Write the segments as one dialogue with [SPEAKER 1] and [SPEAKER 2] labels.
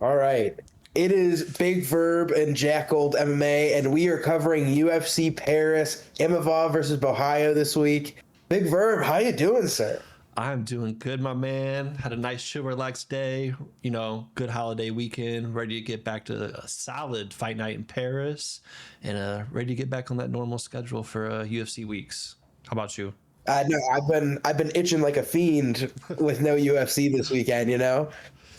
[SPEAKER 1] All right. It is Big Verb and Jack Gold MMA, and we are covering UFC Paris, Imavov versus Borralho this week. Big Verb, how you doing, sir?
[SPEAKER 2] I'm doing good, my man. Had a nice, chill, relaxed day. Good holiday weekend. Ready to get back to a solid fight night in Paris, and ready to get back on that normal schedule for UFC weeks. How about you?
[SPEAKER 1] No, I've been itching like a fiend with no UFC this weekend,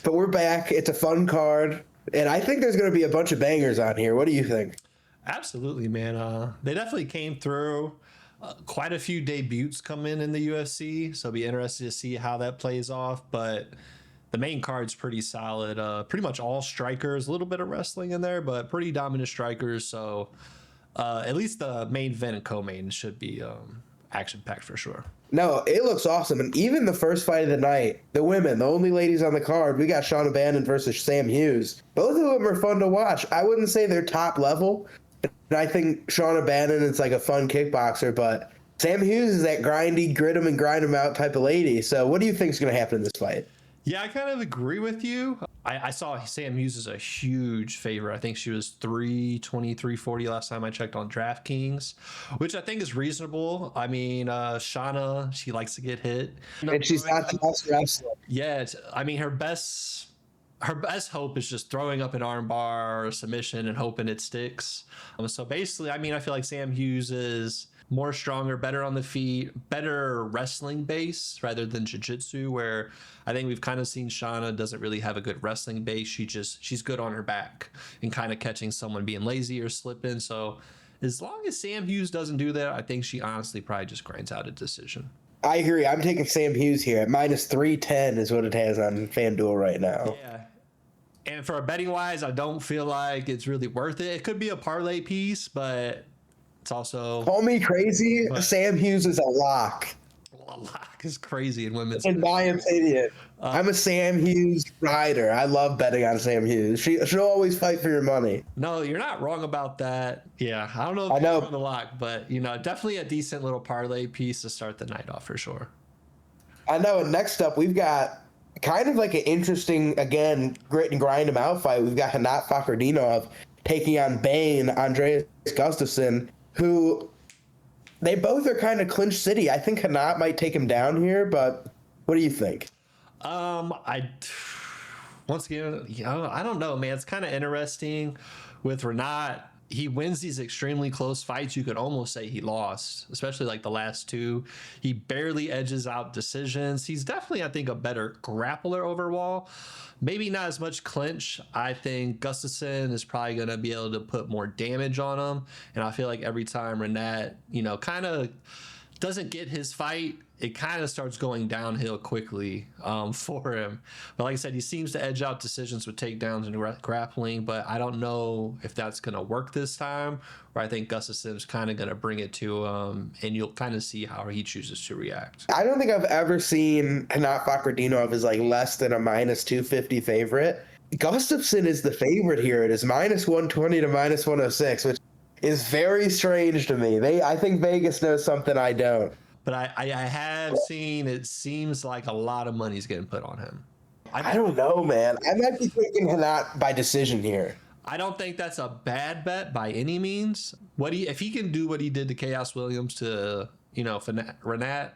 [SPEAKER 1] But we're back. It's a fun card, and I think there's going to be a bunch of bangers on here. What do you think?
[SPEAKER 2] Absolutely, man. They definitely came through. Quite a few debuts come in the UFC, so it'll be interested to see how that plays off. But the main card's pretty solid. Pretty much all strikers, a little bit of wrestling in there, but pretty dominant strikers. So at least the main event and co-main should be action packed for sure.
[SPEAKER 1] No, it looks awesome. And even the first fight of the night, the women, the only ladies on the card, we got Shauna Bannon versus Sam Hughes. Both of them are fun to watch. I wouldn't say they're top level. And I think Shauna Bannon is like a fun kickboxer, but Sam Hughes is that grindy, grit 'em and grind 'em out type of lady. So what do you think is going to happen in this fight?
[SPEAKER 2] Yeah, I kind of agree with you. I saw Sam Hughes is a huge favorite. I think she was 320, 340 last time I checked on DraftKings, which I think is reasonable. I mean, Shauna, she likes to get hit.
[SPEAKER 1] And she's not the best wrestler.
[SPEAKER 2] Yeah, I mean, her best hope is just throwing up an armbar or a submission and hoping it sticks. So basically, I mean, I feel like Sam Hughes is more stronger, better on the feet, better wrestling base rather than jiu-jitsu, where I think we've kind of seen Shauna doesn't really have a good wrestling base. She's good on her back and kind of catching someone being lazy or slipping. So as long as Sam Hughes doesn't do that, I think she honestly probably just grinds out a decision.
[SPEAKER 1] I agree. I'm taking Sam Hughes here at minus 310 is what it has on FanDuel right now.
[SPEAKER 2] Yeah. And for a betting wise, I don't feel like it's really worth it. It could be a parlay piece, but it's also
[SPEAKER 1] Call me crazy. Sam Hughes is a lock.
[SPEAKER 2] a lot is crazy in women's.
[SPEAKER 1] In my opinion, I'm a Sam Hughes rider. I love betting on Sam Hughes. She'll always fight for your money.
[SPEAKER 2] No, you're not wrong about that. Yeah, I don't know if
[SPEAKER 1] I know.
[SPEAKER 2] on the lock, but definitely a decent little parlay piece to start the night off for sure.
[SPEAKER 1] I know. And next up, we've got kind of like an interesting, again, grit and grind him out fight. We've got Hanat Fakhretdinov taking on Bane, Andreas Gustafsson, who they both are kind of clinch city. I think Hanat might take him down here, but what do you think?
[SPEAKER 2] I once again, I don't know, man. It's kind of interesting with Renat. He wins these extremely close fights. You could almost say he lost, especially like the last two. He barely edges out decisions. He's definitely, I think, a better grappler overall. Maybe not as much clinch. I think Gustafsson is probably going to be able to put more damage on him. And I feel like every time Renat, kind of doesn't get his fight, it kind of starts going downhill quickly for him. But like I said, he seems to edge out decisions with takedowns and grappling, but I don't know if that's going to work this time, or I think Gustafsson's kind of going to bring it to him, and you'll kind of see how he chooses to react.
[SPEAKER 1] I don't think I've ever seen Hanat Fakhretdinov as like less than a minus 250 favorite. Gustafsson is the favorite here. It is minus 120 to minus 106, which is very strange to me. I think Vegas knows something I don't.
[SPEAKER 2] But I have seen, it seems like a lot of money's getting put on him.
[SPEAKER 1] I don't know, man. I might be thinking Hanat by decision here.
[SPEAKER 2] I don't think that's a bad bet by any means. If he can do what he did to Chaos Williams to Renat,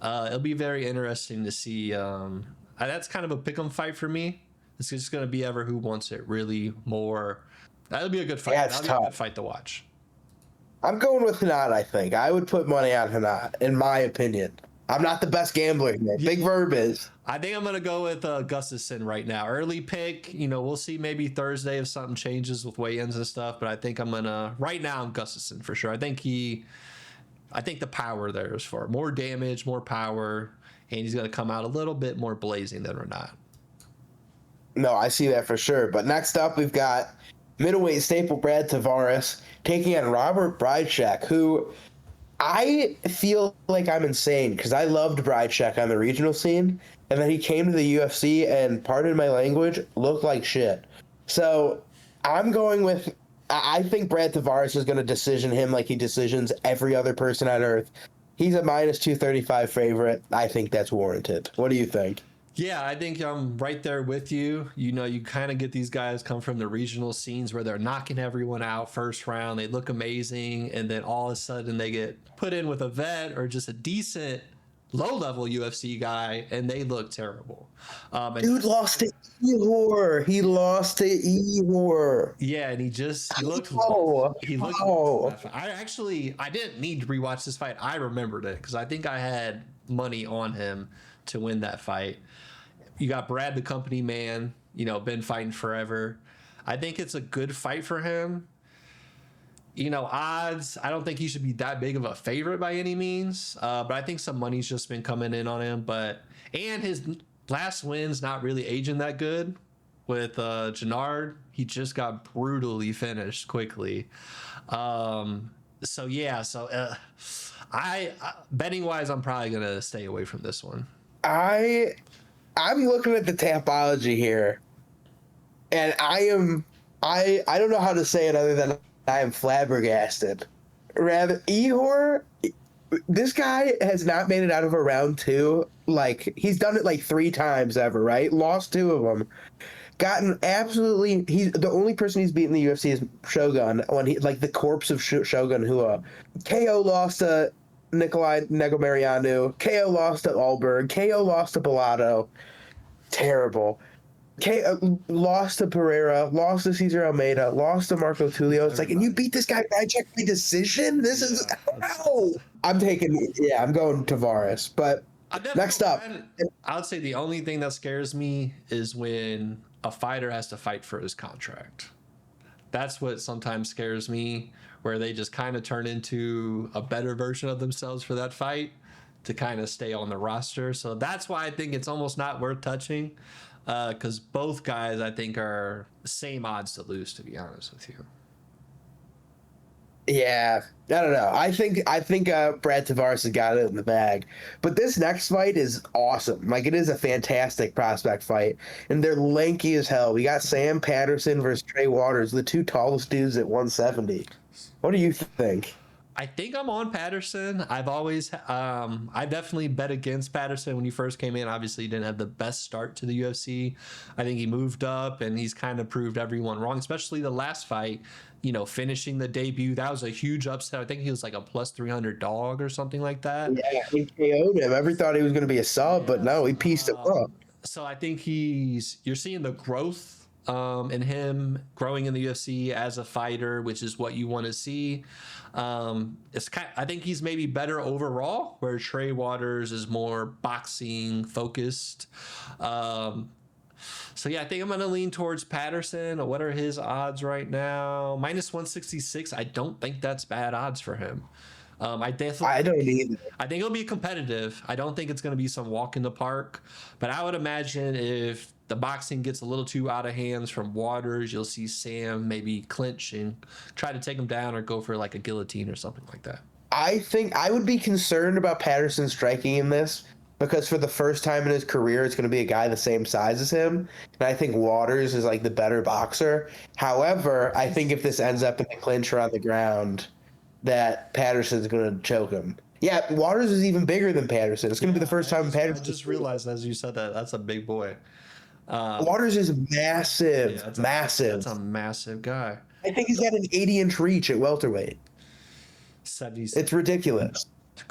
[SPEAKER 2] it'll be very interesting to see. That's kind of a pick'em fight for me. It's just going to be ever who wants it really more. That'll be a good fight.
[SPEAKER 1] Yeah,
[SPEAKER 2] That'll be a good fight to watch.
[SPEAKER 1] I'm going with Hanat, I think. I would put money on Hanat, in my opinion. I'm not the best gambler here. Big Verb is.
[SPEAKER 2] I think I'm going to go with Gustafsson right now. Early pick. We'll see maybe Thursday if something changes with weigh-ins and stuff, but I think right now I'm Gustafsson for sure. I think the power there is for more damage, more power, and he's going to come out a little bit more blazing than Renat.
[SPEAKER 1] No, I see that for sure. But next up, we've got middleweight staple Brad Tavares taking on Robert Brychek, who I feel like I'm insane because I loved Brychek on the regional scene, and then he came to the UFC and, pardon my language, looked like shit. So I'm going with, I think Brad Tavares is going to decision him like he decisions every other person on earth. He's a minus 235 favorite. I think that's warranted. What do you think?
[SPEAKER 2] Yeah, I think I'm right there with you. You know, you kind of get these guys come from the regional scenes where they're knocking everyone out first round. They look amazing. And then all of a sudden they get put in with a vet or just a decent low level UFC guy and they look terrible. And
[SPEAKER 1] Dude
[SPEAKER 2] that's
[SPEAKER 1] lost
[SPEAKER 2] why,
[SPEAKER 1] to Ehor. He lost to Ehor.
[SPEAKER 2] yeah, and he looked
[SPEAKER 1] Oh,
[SPEAKER 2] he looked lost in
[SPEAKER 1] oh.
[SPEAKER 2] that fight. I didn't need to rewatch this fight. I remembered it because I think I had money on him to win that fight. You got Brad the company man, you know, been fighting forever. I think it's a good fight for him. You know, odds, I don't think he should be that big of a favorite by any means. But I think some money's just been coming in on him. And his last win's not really aging that good with Jannard. He just got brutally finished quickly. So yeah, I betting wise, I'm probably gonna stay away from this one.
[SPEAKER 1] I I'm looking at the tapology here, and I don't know how to say it other than I am flabbergasted. Rather, Ehor, this guy has not made it out of a round two. Like he's done it like three times ever, right? Lost two of them. Gotten absolutely. He's the only person he's beaten in the UFC is Shogun when he like the corpse of Shogun Hua. KO lost to Nikolai Negomarianu. KO lost to Alberg. KO lost to Bellato. Terrible. Lost to Pereira, lost to Cesar Almeida, lost to Marco Tulio. It's like, and you beat this guy by check by decision? This is how. I'm going Tavares. But next up,
[SPEAKER 2] I would say the only thing that scares me is when a fighter has to fight for his contract. That's what sometimes scares me, where they just kind of turn into a better version of themselves for that fight to kind of stay on the roster. So that's why I think it's almost not worth touching, because both guys I think are the same odds to lose, to be honest with you.
[SPEAKER 1] yeah, I don't know. I think Brad Tavares has got it in the bag. But this next fight is awesome. Like it is a fantastic prospect fight, and they're lanky as hell. We got Sam Patterson versus Trey Waters, the two tallest dudes at 170. What do you think?
[SPEAKER 2] I think I'm on Patterson. I definitely bet against Patterson when he first came in. Obviously, he didn't have the best start to the UFC. I think he moved up and he's kind of proved everyone wrong, especially the last fight, you know, finishing the debut. That was a huge upset. I think he was like a plus 300 dog or something like that.
[SPEAKER 1] Yeah, he KO'd him. Every thought he was going to be a sub, but no,
[SPEAKER 2] Yes.
[SPEAKER 1] he pieced him up.
[SPEAKER 2] So I think you're seeing the growth in him growing in the UFC as a fighter, which is what you want to see. I think he's maybe better overall, where Trey Waters is more boxing focused. So yeah, I think I'm gonna lean towards Patterson. What are his odds right now? Minus 166. I don't think that's bad odds for him.
[SPEAKER 1] I don't either.
[SPEAKER 2] I think it'll be competitive. I don't think it's going to be some walk in the park, but I would imagine if the boxing gets a little too out of hands from Waters, you'll see Sam maybe clinch and try to take him down or go for like a guillotine or something like that.
[SPEAKER 1] I think I would be concerned about Patterson striking in this because for the first time in his career, it's going to be a guy the same size as him. And I think Waters is like the better boxer. However, I think if this ends up in the clinch or on the ground, that Patterson's going to choke him. Yeah, Waters is even bigger than Patterson. It's going to be the first time
[SPEAKER 2] I
[SPEAKER 1] Patterson.
[SPEAKER 2] just realized as you said that that's a big boy.
[SPEAKER 1] Waters is massive,
[SPEAKER 2] Yeah,
[SPEAKER 1] massive.
[SPEAKER 2] that's a massive guy.
[SPEAKER 1] I think he's got an 80-inch reach at welterweight.
[SPEAKER 2] 70s.
[SPEAKER 1] It's ridiculous.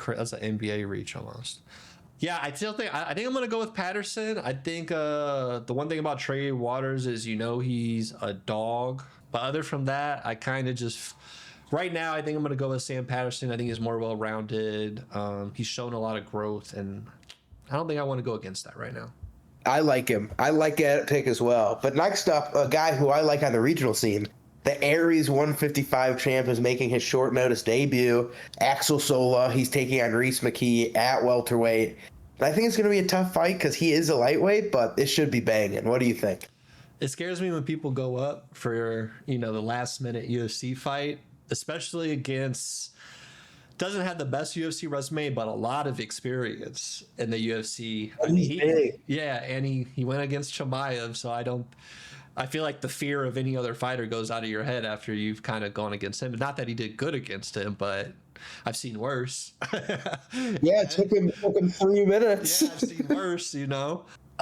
[SPEAKER 2] That's an NBA reach almost. Yeah, I think I'm gonna go with Patterson. I think the one thing about Trey Waters is he's a dog, but other from that, I kind of just right now I think I'm gonna go with Sam Patterson. I think he's more well rounded. He's shown a lot of growth, and I don't think I want to go against that right now.
[SPEAKER 1] I like him. I like that pick as well. But next up, a guy who I like on the regional scene, the Aries 155 champ is making his short notice debut. Axel Sola, he's taking on Reese McKee at welterweight. And I think it's going to be a tough fight because he is a lightweight, but it should be banging. What do you think?
[SPEAKER 2] It scares me when people go up for the last minute UFC fight, especially against doesn't have the best UFC resume, but a lot of experience in the UFC. I mean, he went against Chimaev, so I feel like the fear of any other fighter goes out of your head after you've kind of gone against him. Not that he did good against him, but I've seen worse.
[SPEAKER 1] Yeah, it took him 3 minutes.
[SPEAKER 2] Yeah, I've seen worse.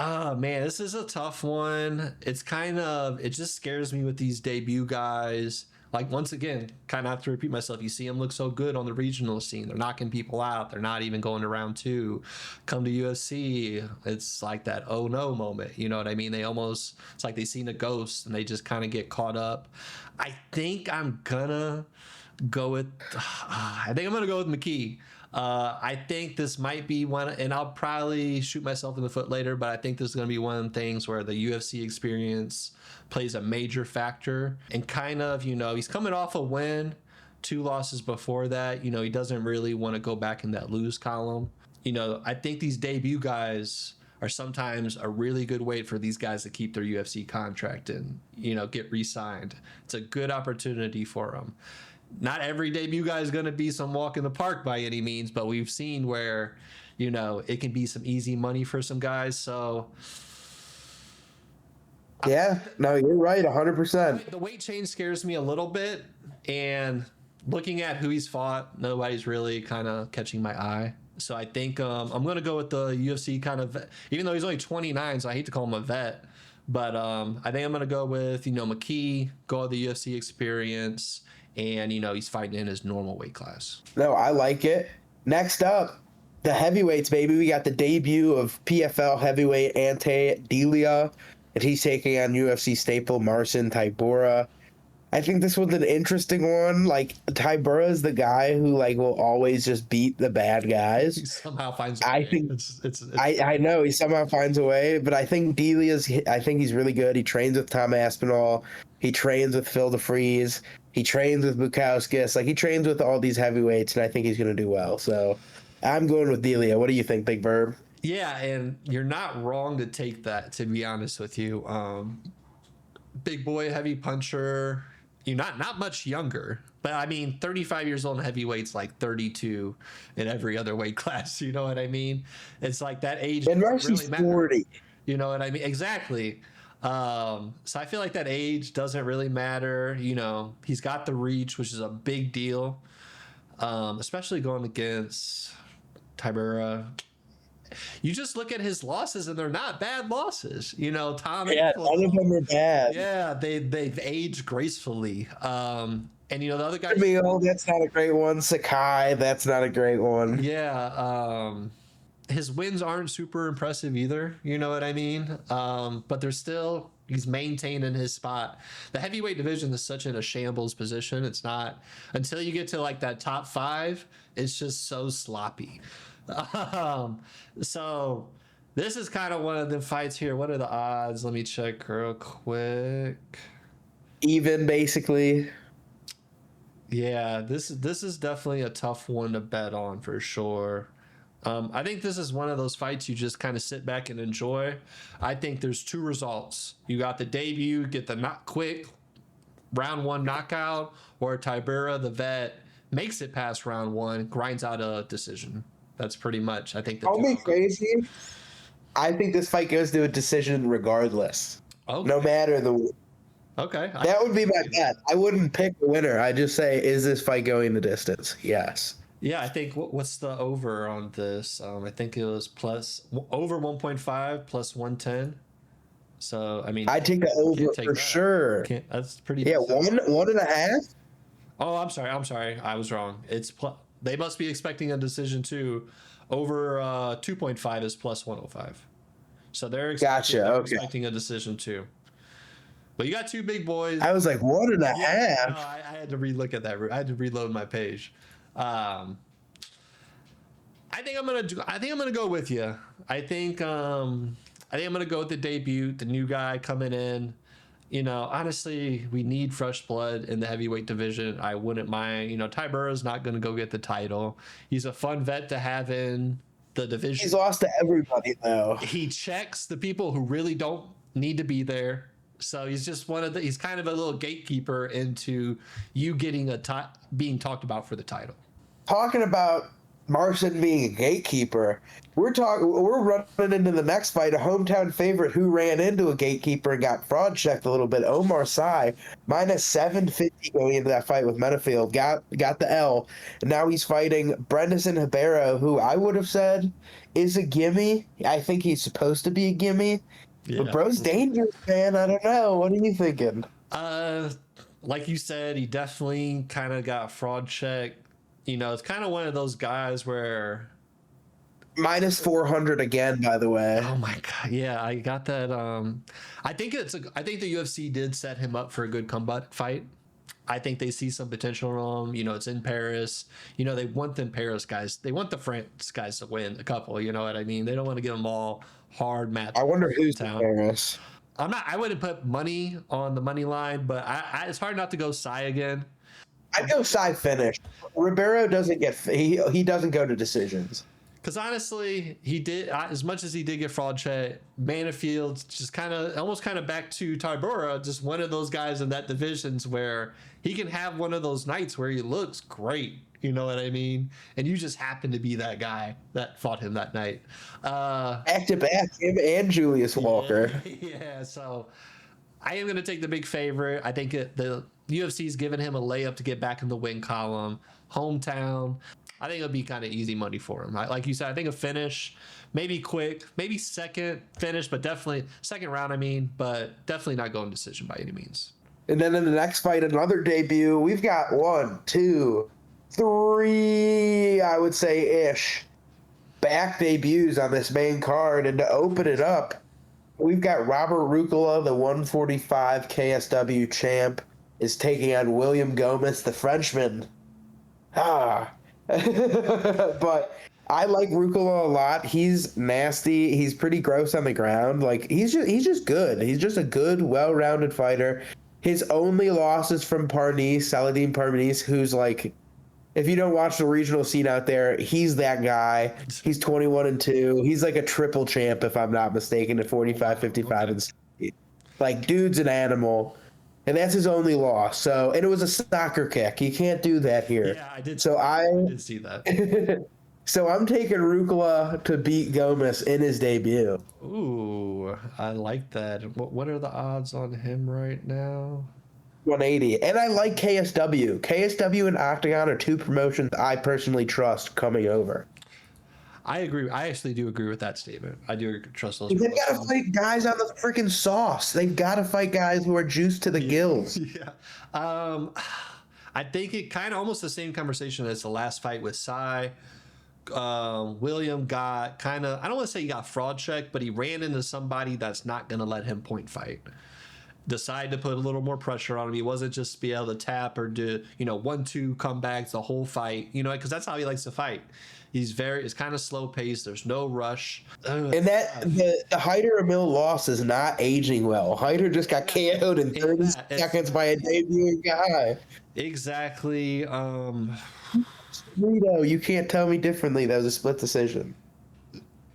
[SPEAKER 2] Oh man, this is a tough one. It's kind of, it just scares me with these debut guys. Like once again, kind of have to repeat myself. You see them look so good on the regional scene. They're knocking people out. They're not even going to round two. Come to UFC, it's like that oh no moment. You know what I mean? They almost, it's like they seen a ghost and they just kind of get caught up. I think I'm gonna go with I think I'm gonna go with McKee. I think this might be one, and I'll probably shoot myself in the foot later, but I think this is going to be one of the things where the UFC experience plays a major factor. And kind of, you know, he's coming off a win, 2 losses before that. You know, he doesn't really want to go back in that lose column. You know, I think these debut guys are sometimes a really good way for these guys to keep their UFC contract and, you know, get re-signed. It's a good opportunity for them. Not every debut guy is going to be some walk in the park by any means, but we've seen where, you know, it can be some easy money for some guys. So
[SPEAKER 1] Yeah, no, you're right, 100%.
[SPEAKER 2] the weight change scares me a little bit, and looking at who he's fought, nobody's really kind of catching my eye. So I think I'm going to go with the UFC kind of, even though he's only 29, so I hate to call him a vet, but I think I'm going to go with, you know, McKee, go with the UFC experience, and, you know, he's fighting in his normal weight class.
[SPEAKER 1] No, I like it. Next up, the heavyweights, baby. We got the debut of PFL heavyweight Ante Delia, and he's taking on UFC staple Marcin Tybura. I think this was an interesting one. Like, Tybura is the guy who, like, will always just beat the bad guys.
[SPEAKER 2] He somehow finds a way.
[SPEAKER 1] I think
[SPEAKER 2] it's
[SPEAKER 1] I know he somehow finds a way, but I think I think he's really good. He trains with Tom Aspinall. He trains with Phil DeFries. He trains with Bukowskis. Like, he trains with all these heavyweights, and I think he's going to do well. So I'm going with Delia. What do you think, Big Verb?
[SPEAKER 2] Yeah, and you're not wrong to take that, to be honest with you. Big boy, heavy puncher. You're not much younger, but I mean, 35 years old in heavyweight's like 32 in every other weight class. You know what I mean? It's like that age.
[SPEAKER 1] And Marcy's
[SPEAKER 2] really
[SPEAKER 1] 40.
[SPEAKER 2] You know what I mean? Exactly. So I feel like that age doesn't really matter. You know, he's got the reach, which is a big deal, especially going against Tybura. You just look at his losses, and they're not bad losses. You know, Tom.
[SPEAKER 1] Yeah, none of them are bad.
[SPEAKER 2] Yeah, they've aged gracefully. And you know the other guy.
[SPEAKER 1] Camille, that's not a great one. Sakai, that's not a great one.
[SPEAKER 2] Yeah. His wins aren't super impressive either. You know what I mean? But they're still, he's maintaining his spot. The heavyweight division is such in a shambles position. It's not until you get to like that top 5. It's just so sloppy. So this is kind of one of the fights here. What are the odds? Let me check real quick.
[SPEAKER 1] Even, basically.
[SPEAKER 2] Yeah, this is definitely a tough one to bet on for sure. I think this is one of those fights you just kind of sit back and enjoy. I think there's 2 results. You got the debut, get the not quick round 1 knockout, or Tybura, the vet, makes it past round 1, grinds out a decision. That's pretty much, I think.
[SPEAKER 1] Call me crazy. I think this fight goes to a decision regardless.
[SPEAKER 2] Okay.
[SPEAKER 1] No matter the.
[SPEAKER 2] Okay.
[SPEAKER 1] That would be my bet. I wouldn't pick a winner. I just say, is this fight going the distance? Yes.
[SPEAKER 2] Yeah, I think what's the over on this? I think it was over 1.5 plus 110. So I mean,
[SPEAKER 1] I take the over for sure.
[SPEAKER 2] That's pretty.
[SPEAKER 1] Yeah, 1.5.
[SPEAKER 2] Oh, I'm sorry. I was wrong. It's they must be expecting a decision too. Over 2.5 is plus 105. So they're expecting a decision too. But you got 2 big boys.
[SPEAKER 1] I was like 1.5.
[SPEAKER 2] Yeah, no, I had to relook at that. I had to reload my page. I think I'm gonna go with you. I think I'm gonna go with the debut, the new guy coming in. You know, honestly, we need fresh blood in the heavyweight division. I wouldn't mind. You know, Tybura's not gonna go get the title. He's a fun vet to have in the division.
[SPEAKER 1] He's lost to everybody though.
[SPEAKER 2] He checks the people who really don't need to be there. So he's just he's kind of a little gatekeeper into you getting being talked about for the title.
[SPEAKER 1] Talking about Marcin being a gatekeeper. We're running into the next fight, a hometown favorite who ran into a gatekeeper and got fraud checked a little bit. Omar Sy, minus 750 going into that fight with Metafield, got the L. And now he's fighting Brendan Ribeiro, who I would have said is a gimme. I think he's supposed to be a gimme. But
[SPEAKER 2] Yeah.
[SPEAKER 1] bro's dangerous, man. I don't know. What are you thinking?
[SPEAKER 2] Like you said, he definitely kind of got fraud checked. It's kind of one of those guys where,
[SPEAKER 1] Minus 400 again, by the way.
[SPEAKER 2] oh my god, yeah, I got that. I think the UFC did set him up for a good comeback fight. I think they see some potential in him. It's in Paris. They want them Paris guys. They want the France guys to win a couple. You know what I mean? They don't want to give them all hard match.
[SPEAKER 1] I wonder who's in
[SPEAKER 2] town.
[SPEAKER 1] Paris.
[SPEAKER 2] I wouldn't put money on the money line, but it's hard not to go Psy again.
[SPEAKER 1] I'd go Psy finish. Ribeiro doesn't he doesn't go to decisions.
[SPEAKER 2] Because honestly, he did, as much as he did get fraud check, Manafield's just almost back to Tybura, just one of those guys in that divisions where he can have one of those nights where he looks great. You know what I mean? And you just happen to be that guy that fought him that night.
[SPEAKER 1] Back to back, him and Julius Walker.
[SPEAKER 2] Yeah, so I am going to take the big favorite. I think the UFC's given him a layup to get back in the win column. Hometown. I think it'll be kind of easy money for him. Like you said, I think a finish, maybe quick, maybe second finish, but definitely second round, but definitely not going decision by any means.
[SPEAKER 1] And then in the next fight, another debut. We've got 1, 2, 3, I would say ish, back debuts on this main card. And to open it up, we've got Robert Rucola, the 145 KSW champ, is taking on William Gomez, the Frenchman. But I like Rucola a lot. He's nasty. He's pretty gross on the ground. Like he's just good. He's just a good, well-rounded fighter. His only loss is from Saladin Parmenis, who's like, if you don't watch the regional scene out there, he's that guy. He's 21-2. He's like a triple champ, if I'm not mistaken, at 45, 55, and 60. Like, dude's an animal. And that's his only loss. And it was a soccer kick. You can't do that here.
[SPEAKER 2] Yeah, I did.
[SPEAKER 1] So I
[SPEAKER 2] did see that.
[SPEAKER 1] So I'm taking Rucola to beat Gomez in his debut.
[SPEAKER 2] Ooh, I like that. What are the odds on him right now?
[SPEAKER 1] 180. And I like KSW. KSW and Octagon are two promotions I personally trust coming over.
[SPEAKER 2] I agree. I actually do agree with that statement. I do trust those.
[SPEAKER 1] They've got to fight guys on the freaking sauce. They've got to fight guys who are juiced to the gills.
[SPEAKER 2] Yeah. I think it kind of almost the same conversation as the last fight with Psy. William got I don't want to say he got fraud checked, but he ran into somebody that's not going to let him point fight. Decided to put a little more pressure on him. He wasn't just be able to tap or do, 1-2 comebacks the whole fight, because that's how he likes to fight. It's kind of slow paced. There's no rush.
[SPEAKER 1] And that the Hyder Emil loss is not aging well. Hyder just got KO'd in 30 seconds by a debuting guy.
[SPEAKER 2] Exactly.
[SPEAKER 1] Rito, you can't tell me differently. That was a split decision.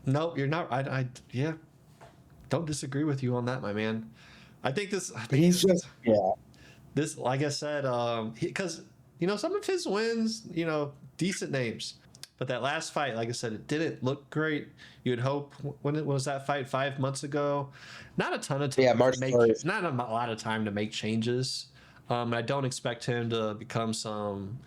[SPEAKER 2] Nope, you're not. I don't disagree with you on that, my man. I think this. This, like I said, because some of his wins, decent names. But that last fight, like I said, it didn't look great. You'd hope. When it was that fight 5 months ago, not a ton of time. Not a lot of time to make changes. I don't expect him to become some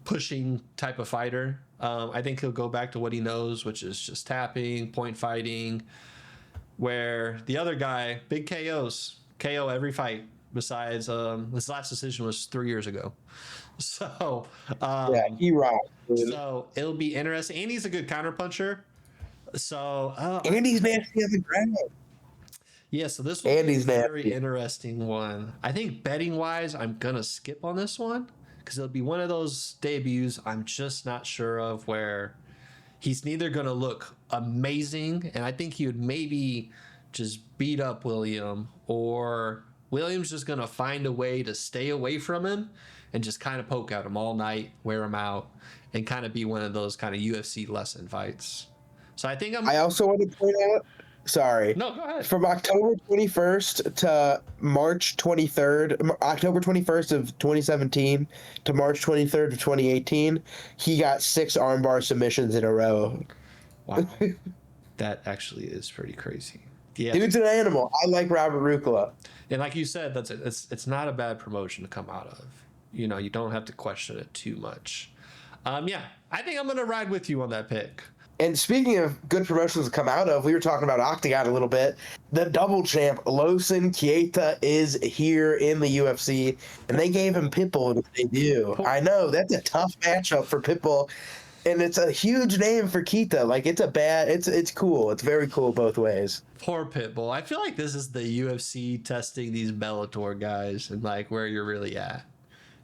[SPEAKER 2] pushing type of fighter. I think he'll go back to what he knows, which is just tapping, point fighting. Where the other guy, big KOs, KO every fight. Besides, his last decision was 3 years ago. So
[SPEAKER 1] he rocked.
[SPEAKER 2] So it'll be interesting. And he's a good counterpuncher. So
[SPEAKER 1] and he's nasty on the ground.
[SPEAKER 2] Yeah, so this will be a very interesting one. I think betting wise, I'm gonna skip on this one because it'll be one of those debuts I'm just not sure of where he's neither gonna look amazing, and I think he would maybe just beat up William, or William's just gonna find a way to stay away from him and just kind of poke at him all night, wear him out, and kind of be one of those kind of UFC lesson fights. So I think
[SPEAKER 1] I also want to point out Sorry.
[SPEAKER 2] No, go ahead.
[SPEAKER 1] From October 21st to March 23rd, October 21st of 2017 to March 23rd of 2018, he got 6 armbar submissions in a row.
[SPEAKER 2] Wow. That actually is pretty crazy. Yeah.
[SPEAKER 1] Dude's an animal. I like Robert Rukla.
[SPEAKER 2] And like you said, it's not a bad promotion to come out of. You know, you don't have to question it too much. Yeah, I think I'm gonna ride with you on that pick.
[SPEAKER 1] And speaking of good promotions to come out of, we were talking about Octagon a little bit. The double champ, Losin Keita, is here in the UFC, and they gave him Pitbull in his debut. I know, that's a tough matchup for Pitbull, and it's a huge name for Keita. Like, it's cool. It's very cool both ways.
[SPEAKER 2] Poor Pitbull. I feel like this is the UFC testing these Bellator guys and like where you're really at.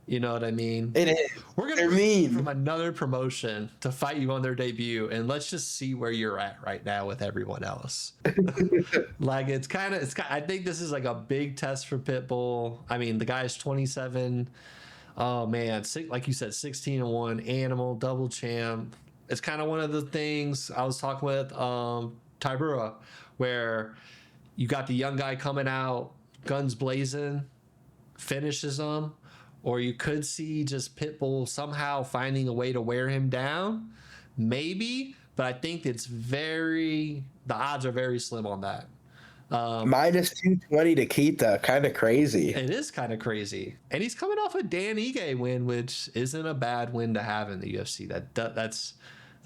[SPEAKER 2] You know what I mean?
[SPEAKER 1] It is.
[SPEAKER 2] We're gonna move from another promotion to fight you on their debut, and let's just see where you're at right now with everyone else. Like I think this is like a big test for Pitbull. I mean, the guy's 27. Oh man, like you said, 16-1, animal, double champ. It's kind of one of the things I was talking with Tybura, where you got the young guy coming out, guns blazing, finishes him. Or you could see just Pitbull somehow finding a way to wear him down. Maybe. But I think the odds are very slim on that.
[SPEAKER 1] Minus 220 to Keita. Kind of crazy.
[SPEAKER 2] It is kind of crazy. And he's coming off a Dan Ige win, which isn't a bad win to have in the UFC. That's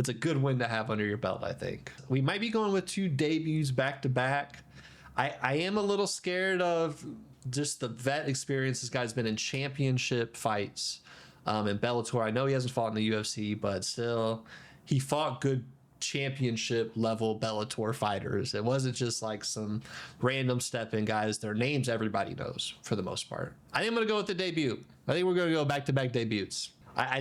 [SPEAKER 2] a good win to have under your belt, I think. We might be going with 2 debuts back to back. I am a little scared of just the vet experience this guy's been in championship fights in Bellator. I know he hasn't fought in the UFC, but still, he fought good championship level Bellator fighters. It wasn't just like some random step-in guys. Their names everybody knows for the most part. I think I'm going to go with the debut. I think we're going to go back-to-back debuts. I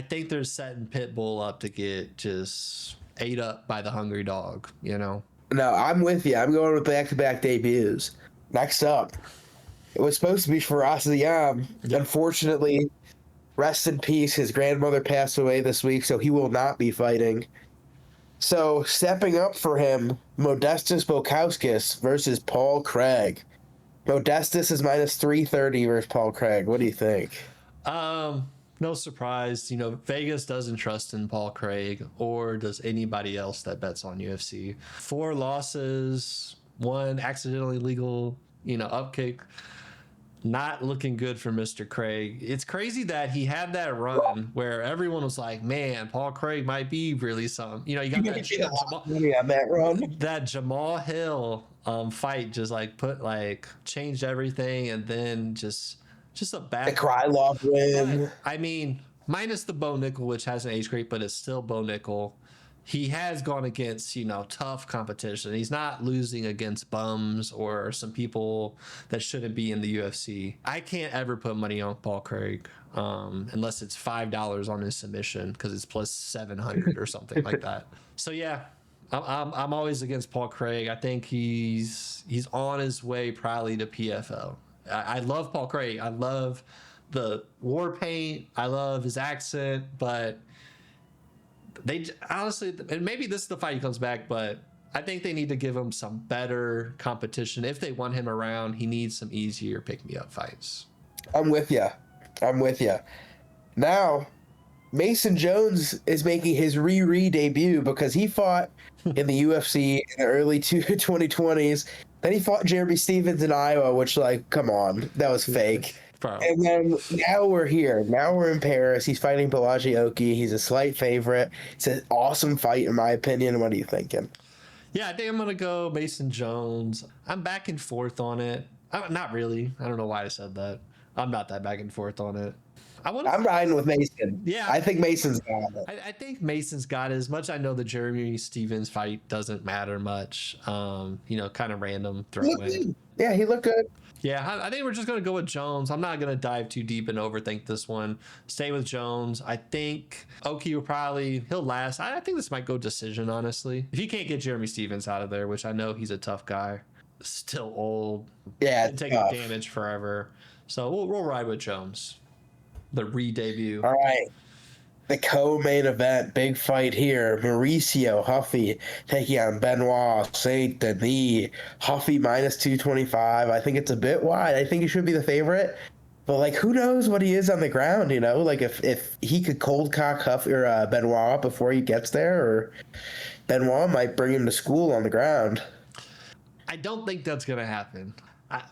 [SPEAKER 2] think they're setting Pitbull up to get just ate up by the hungry dog, you know?
[SPEAKER 1] No, I'm with you. I'm going with back-to-back debuts. Next up, it was supposed to be Firas Ziam. Unfortunately, rest in peace. His grandmother passed away this week, so he will not be fighting. So, stepping up for him, Modestas Bukauskas versus Paul Craig. Modestas is minus 330 versus Paul Craig. What do you think?
[SPEAKER 2] No surprise. You know, Vegas doesn't trust in Paul Craig, or does anybody else that bets on UFC. 4 losses, 1 accidentally legal, upkick. Not looking good for Mr. Craig. It's crazy that he had that run where everyone was like, man, Paul Craig might be really something. You got that Jamal Hill fight just changed everything, and then just a bad
[SPEAKER 1] the Krylov win.
[SPEAKER 2] I mean, minus the Bo Nickel, which hasn't aged great, but it's still Bo Nickel. He has gone against, tough competition. He's not losing against bums or some people that shouldn't be in the UFC. I can't ever put money on Paul Craig unless it's $5 on his submission because it's plus 700 or something like that. So yeah, I'm always against Paul Craig. I think he's on his way probably to PFL. I love Paul Craig. I love the war paint. I love his accent, but they honestly, and maybe this is the fight he comes back, but I think they need to give him some better competition. If they want him around, he needs some easier pick-me-up fights.
[SPEAKER 1] I'm with you. Now, Mason Jones is making his debut because he fought in the UFC in the early 2020s. Then he fought Jeremy Stevens in Iowa, which, come on, that was fake. Probably. And then now we're here. Now we're in Paris. He's fighting Balaji Oki. He's a slight favorite. It's an awesome fight, in my opinion. What are you thinking?
[SPEAKER 2] Yeah, I think I'm going to go Mason Jones. I'm back and forth on it. Not really. I don't know why I said that. I'm not that back and forth on it.
[SPEAKER 1] I'm riding with Mason.
[SPEAKER 2] Yeah.
[SPEAKER 1] I think Mason's got it.
[SPEAKER 2] I think Mason's got it. As much as I know the Jeremy Stevens fight doesn't matter much. Kind of random throw-in.
[SPEAKER 1] Yeah, he looked good.
[SPEAKER 2] Yeah, I think we're just going to go with Jones. I'm not going to dive too deep and overthink this one. Stay with Jones. I think Oki he'll last. I think this might go decision, honestly. If you can't get Jeremy Stevens out of there, which I know he's a tough guy, still old.
[SPEAKER 1] Yeah,
[SPEAKER 2] been taking damage forever. So we'll ride with Jones. The re-debut.
[SPEAKER 1] All right. The co-main event, big fight here. Mauricio Huffy taking on Benoit Saint Denis. Huffy minus 225. I think it's a bit wide. I think he should be the favorite. But like, who knows what he is on the ground? You know, like if he could cold cock Huffy or Benoit before he gets there, or Benoit might bring him to school on the ground.
[SPEAKER 2] I don't think that's gonna happen.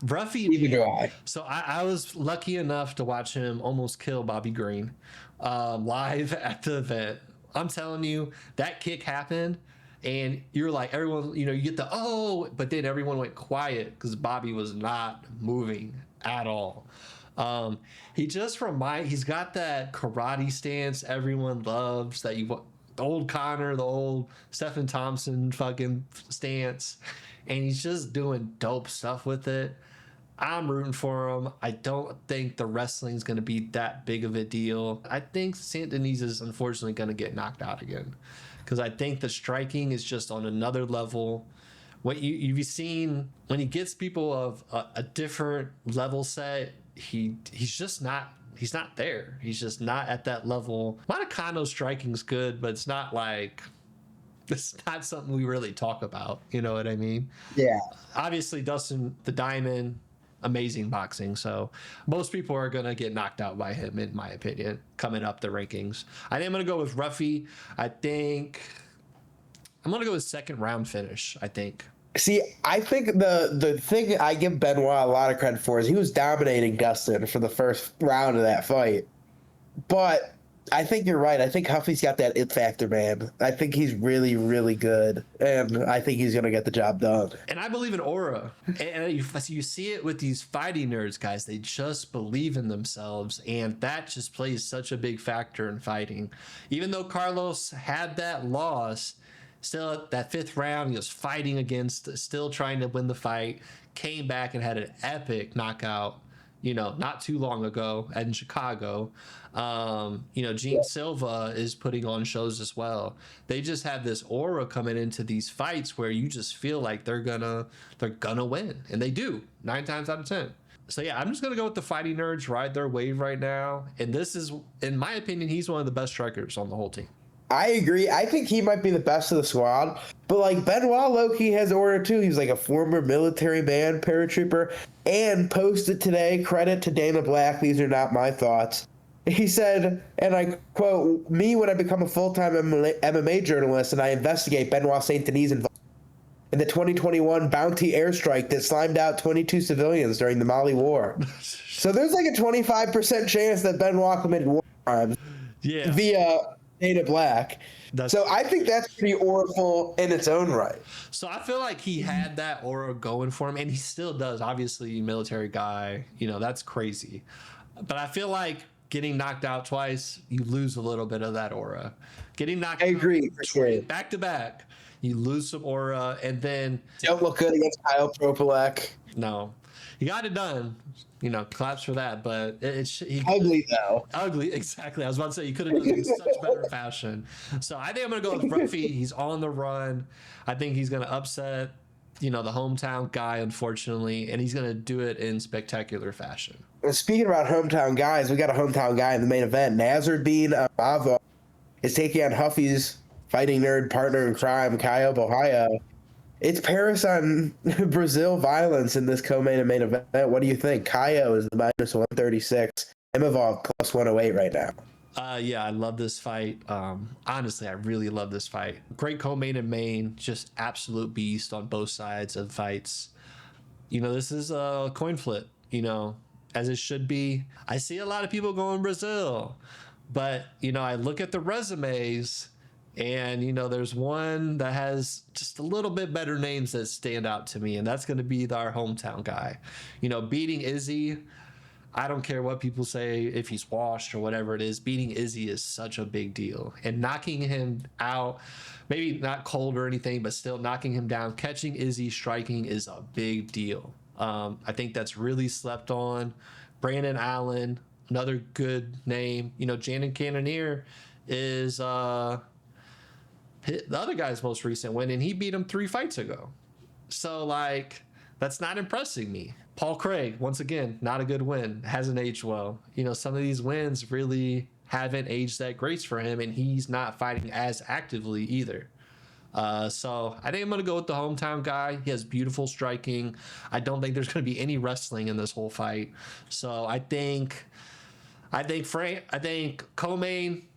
[SPEAKER 2] Ruffy,
[SPEAKER 1] Neither do I.
[SPEAKER 2] So I was lucky enough to watch him almost kill Bobby Green live at the event. I'm telling you, that kick happened, and you're like, everyone, you get the oh, but then everyone went quiet because Bobby was not moving at all. He's got that karate stance everyone loves, the old Connor, the old Stephen Thompson fucking stance, and he's just doing dope stuff with it. I'm rooting for him. I don't think the wrestling's going to be that big of a deal. I think Saint Denis is unfortunately going to get knocked out again because I think the striking is just on another level. What you've seen when he gets people of a different level set, he's just not. He's not there. He's just not at that level. Monaco's striking's good, but it's not something we really talk about. You know what I mean?
[SPEAKER 1] Yeah.
[SPEAKER 2] Obviously, Dustin the Diamond, amazing boxing. So most people are going to get knocked out by him, in my opinion, coming up the rankings. I think I'm going to go with Ruffy. I think I'm going to go with second round finish, I think.
[SPEAKER 1] See, I think the thing I give Benoit a lot of credit for is he was dominating Dustin for the first round of that fight. But I think you're right. I think Huffy's got that it factor, man. I think he's really, really good, and I think he's gonna get the job done.
[SPEAKER 2] And I believe in aura. And you see it with these fighting nerds, guys. They just believe in themselves, and that just plays such a big factor in fighting. Even though Carlos had that loss, still at that fifth round, he was fighting against, still trying to win the fight, came back and had an epic knockout, not too long ago in Chicago. Gene Silva is putting on shows as well. They just have this aura coming into these fights where you just feel like they're gonna win, and they do 9 times out of 10. So yeah, I'm just gonna go with the fighting nerds, ride their wave right now. And this is, in my opinion, he's one of the best strikers on the whole team.
[SPEAKER 1] I agree. I think he might be the best of the squad. But like Benoit low-key has aura too. He's like a former military man, paratrooper, and posted today, credit to Dana Black, these are not my thoughts. He said, and I quote, "Me when I become a full-time MMA journalist and I investigate Benoit Saint Denis involvement in the 2021 bounty airstrike that slimed out 22 civilians during the Mali War." So there's like a 25% chance that Benoit committed war crimes via Dana Black. So I think that's pretty auraful in its own right.
[SPEAKER 2] So I feel like he had that aura going for him, and he still does. Obviously, military guy, that's crazy. But I feel like getting knocked out twice, you lose a little bit of that aura. Getting knocked out,
[SPEAKER 1] agree, for sure.
[SPEAKER 2] Back to back, you lose some aura, and then
[SPEAKER 1] don't look good against Kyle Propolek.
[SPEAKER 2] No, he got it done. Claps for that. But
[SPEAKER 1] ugly though.
[SPEAKER 2] Ugly, exactly. I was about to say you could have done it in such better fashion. So I think I'm gonna go with Ruffy. He's on the run. I think he's gonna upset, the hometown guy, unfortunately, and he's gonna do it in spectacular fashion.
[SPEAKER 1] Speaking about hometown guys, we got a hometown guy in the main event. Nazardine Imavov is taking on Huffy's fighting nerd partner in crime, Caio Borralho. It's Paris on Brazil violence in this co-main and main event. What do you think? Caio is the minus 136. Imavov plus 108 right now.
[SPEAKER 2] Yeah, I love this fight. Honestly, I really love this fight. Great co-main and main, just absolute beast on both sides of fights. This is a coin flip, as it should be. I see a lot of people going Brazil, but, I look at the resumes, and, there's one that has just a little bit better names that stand out to me, and that's going to be our hometown guy. Beating Izzy, I don't care what people say, if he's washed or whatever it is, beating Izzy is such a big deal. And knocking him out, maybe not cold or anything, but still knocking him down, catching Izzy striking is a big deal. I think that's really slept on. Brandon Allen, another good name. Janet Cannonier is... the other guy's most recent win, and he beat him 3 fights ago. So, that's not impressing me. Paul Craig, once again, not a good win. Hasn't aged well. Some of these wins really haven't aged that great for him, and he's not fighting as actively either. So I think I'm going to go with the hometown guy. He has beautiful striking. I don't think there's going to be any wrestling in this whole fight. So I think Co-Main,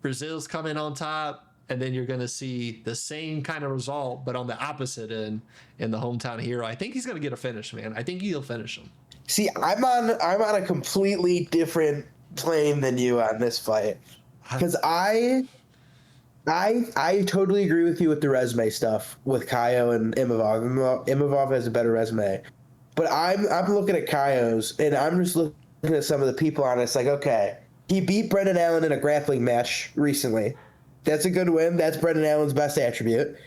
[SPEAKER 2] Brazil's coming on top, and then you're going to see the same kind of result, but on the opposite end in the hometown hero. I think he's going to get a finish, man. I think he'll finish him.
[SPEAKER 1] See, I'm on a completely different plane than you on this fight, because I totally agree with you with the resume stuff with Kaio and Imavov. Imavov has a better resume, but I'm looking at Kaio's, and I'm just looking at some of the people on it. It's like, okay, he beat Brendan Allen in a grappling match recently. That's a good win. That's Brendan Allen's best attribute.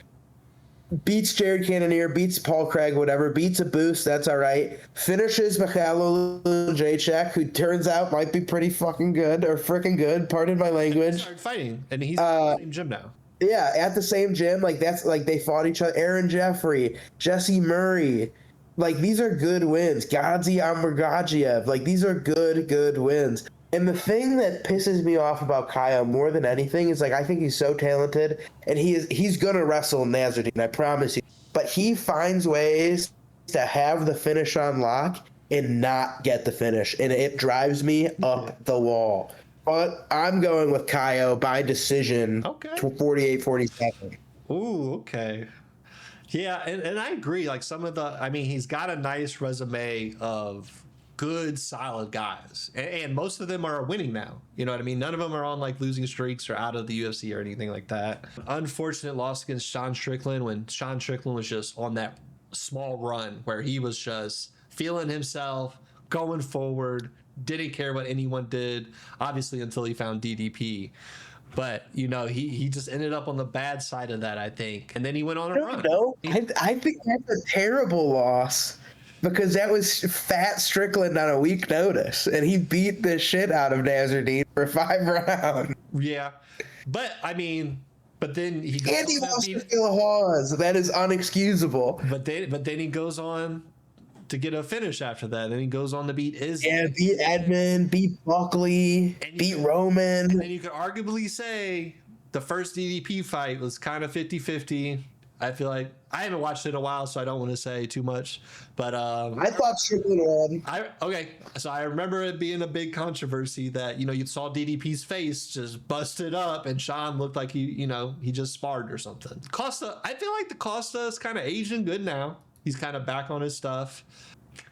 [SPEAKER 1] Beats Jared Cannonier, beats Paul Craig, whatever, beats a boost, that's all right. Finishes Mikhailo Jacek, who turns out might be pretty fucking good, or freaking good, pardon my language.
[SPEAKER 2] He started fighting, and he's in the same gym now.
[SPEAKER 1] Yeah, at the same gym. Like, that's like they fought each other. Aaron Jeffrey, Jesse Murray. Like, these are good wins. Gadzi Amargadzhiev. Like, these are good wins. And the thing that pisses me off about Kaio more than anything is, like, I think he's so talented, and he's gonna wrestle Nasruddin, I promise you. But he finds ways to have the finish on lock and not get the finish, and it drives me up the wall. But I'm going with Kaio by decision,
[SPEAKER 2] Okay.
[SPEAKER 1] 48-47.
[SPEAKER 2] Ooh, okay. Yeah, and I agree. Like, he's got a nice resume of good, solid guys, and most of them are winning now. You know what I mean? None of them are on like losing streaks or out of the UFC or anything like that. Unfortunate loss against Sean Strickland, when Sean Strickland was just on that small run where he was just feeling himself, going forward, didn't care what anyone did, obviously, until he found DDP. But, you know, he just ended up on the bad side of that, I think. And then he went on a run.
[SPEAKER 1] No, I think that's a terrible loss, because that was fat Strickland on a week notice, and he beat the shit out of Nasruddin for 5 rounds.
[SPEAKER 2] Yeah. But, I mean, but then he goes
[SPEAKER 1] And he
[SPEAKER 2] on
[SPEAKER 1] lost
[SPEAKER 2] that
[SPEAKER 1] to Phil Hawes. That is unexcusable.
[SPEAKER 2] But then he goes on to get a finish after that. Then he goes on to beat Izzy.
[SPEAKER 1] Yeah, beat Edmund, beat Buckley, beat Roman.
[SPEAKER 2] And then you could arguably say the first DDP fight was kind of 50-50. I feel like I haven't watched it in a while, so I don't want to say too much. But
[SPEAKER 1] I thought Strickland won.
[SPEAKER 2] So I remember it being a big controversy that, you know, you saw DDP's face just busted up, and Sean looked like he just sparred or something. Costa, I feel like the Costa is kind of aging good now. He's kind of back on his stuff.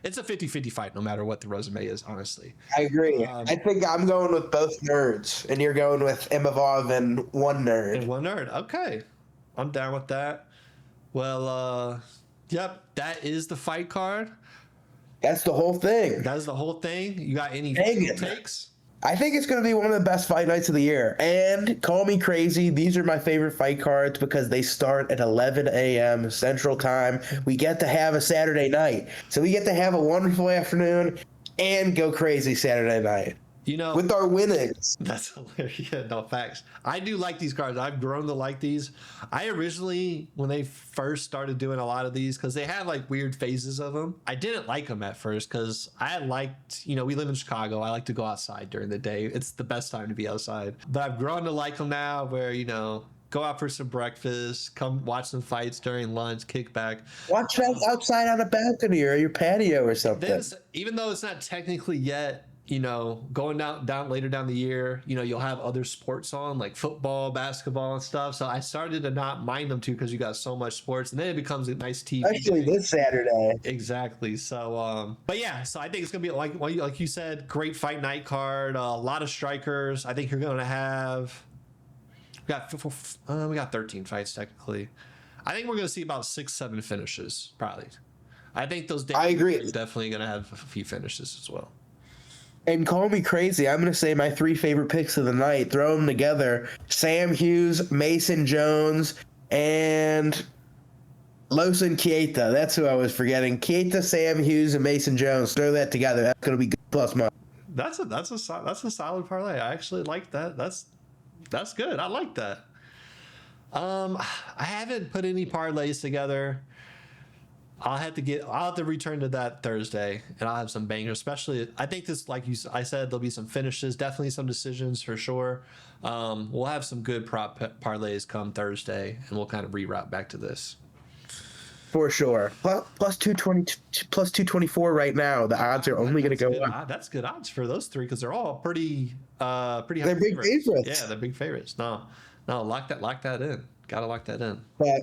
[SPEAKER 2] It's a 50-50 fight, no matter what the resume is, honestly.
[SPEAKER 1] I agree. I think I'm going with both nerds, and you're going with Imavov and one nerd.
[SPEAKER 2] And one nerd. Okay. I'm down with that. Well, yep, that is the fight card.
[SPEAKER 1] That's the whole thing.
[SPEAKER 2] That is the whole thing. You got any takes?
[SPEAKER 1] I think it's going to be one of the best fight nights of the year. And call me crazy, these are my favorite fight cards because they start at 11 a.m. Central Time. We get to have a Saturday night. So we get to have a wonderful afternoon and go crazy Saturday night.
[SPEAKER 2] You know,
[SPEAKER 1] with our winnings.
[SPEAKER 2] That's hilarious. Yeah, no, facts. I do like these cards. I've grown to like these. I originally, when they first started doing a lot of these, because they had like weird phases of them, I didn't like them at first because I liked, you know, we live in Chicago. I like to go outside during the day. It's the best time to be outside. But I've grown to like them now where, you know, go out for some breakfast, come watch some fights during lunch, kick back.
[SPEAKER 1] Watch that outside on a balcony or your patio or something.
[SPEAKER 2] Even though it's not technically yet, you know, going down later down the year, you know, you'll have other sports on like football, basketball and stuff. So I started to not mind them too because you got so much sports, and then it becomes a nice TV.
[SPEAKER 1] Especially this Saturday.
[SPEAKER 2] Exactly. So, but yeah, so I think it's gonna be like you said, great fight night card. A lot of strikers. I think you're gonna have. We got 13 fights technically. I think we're gonna see about 6-7 finishes probably. I think those days
[SPEAKER 1] I agree.
[SPEAKER 2] are definitely gonna have a few finishes as well.
[SPEAKER 1] And call me crazy, I'm going to say my 3 favorite picks of the night. Throw them together. Sam Hughes, Mason Jones, and Losan Keita. That's who I was forgetting. Keita, Sam Hughes, and Mason Jones. Throw that together. That's going to be good plus money.
[SPEAKER 2] That's a solid parlay. I actually like that. That's good. I like that. I haven't put any parlays together. I'll have to return to that Thursday, and I'll have some bangers. Especially, I think this, like I said, there'll be some finishes, definitely some decisions for sure. We'll have some good parlays come Thursday, and we'll kind of reroute back to this.
[SPEAKER 1] For sure. Plus 220, plus 224 right now. The odds are only going to go up.
[SPEAKER 2] That's good odds for those three because they're all pretty high
[SPEAKER 1] They're big favorites.
[SPEAKER 2] Yeah, they're big favorites. No, lock that in. Gotta lock that in.
[SPEAKER 1] But